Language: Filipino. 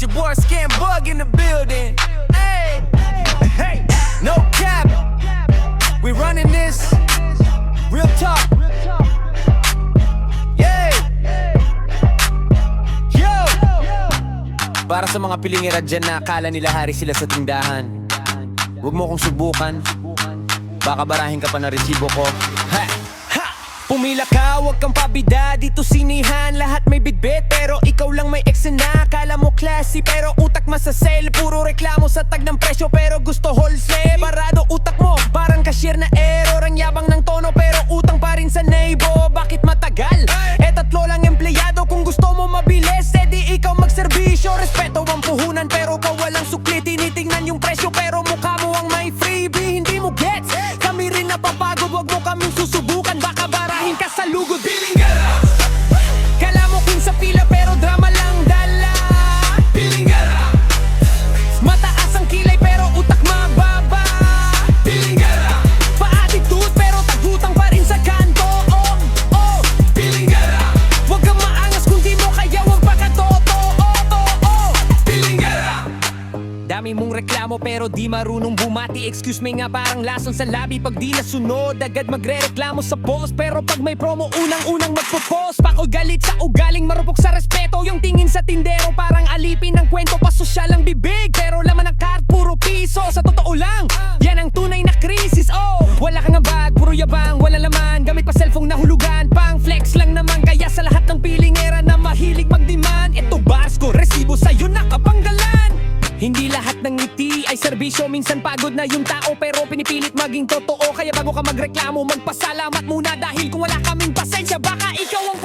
It's your boy Scam Bug in the building. Hey, hey, no cap. We running this. Real talk. Yeah. Yo. Para sa mga pilingera dyan na akala nila hari sila sa tindahan, huwag mo kong subukan. Baka barahin ka pa na resibo ko. Ha! Pumila ka, huwag kang pabida. Dito sinihan, lahat may bitbit. Pero ikaw lang may eksena. Kala mo classy, pero utak masasale. Puro reklamo sa tag ng presyo, pero gusto wholesale. Barado utak mo, parang cashier na error. Ang yabang ng tono, pero utang pa rin sa neighbor. Bakit matagal? Tatlo lang empleyado. Kung gusto mo mabilis, edi ikaw magserbisyo. Respeto ang puhunan, pero ka walang sukli. Tinitingnan yung presyo, pero mukha mo ang may freebie. Hindi mo gets, kami rin napapagod. Huwag mo kaming susubukan, baka barahin ka sa lugod. Pilingara! Kala mo queen sa pila, pero drama lang dala. Pilingara! Mataas ang kilay, pero utak mababa. Pilingara! Pa-attitude, pero tagutang pa rin sa kanto. Oh, oh, Pilingara! Huwag kang maangas kung di mo kaya, huwag pakatoto. Oh, oh, oh, Pilingara! Dami mong reklamo pero di marunong bumati. Excuse me nga, parang lason sa labi. Pag di nasunod, agad magre-reklamo sa boss. Pero pag may promo, unang-unang magpo-post. Pakol galit sa ugaling, marupok sa respeto. Yung tingin sa tindero, parang alipin ng kwento. Pasosyal ang bibig, pero laman ng card, puro piso. Sa totoo lang, yan ang tunay na krisis. Oh, wala kang abad, puro yabang, wala laman. Gamit pa cellphone na hulugan, pang flex lang naman. Kaya sa lahat ng pilingera na mahilig magdemand, ito bars ko, resibo sa'yo nakapanggalan. Hindi lahat ng ngiti ay serbisyo. Minsan pagod na yung tao, pero pinipilit maging totoo. Kaya bago ka magreklamo, magpasalamat muna. Dahil kung wala kaming pasensya, baka ikaw ang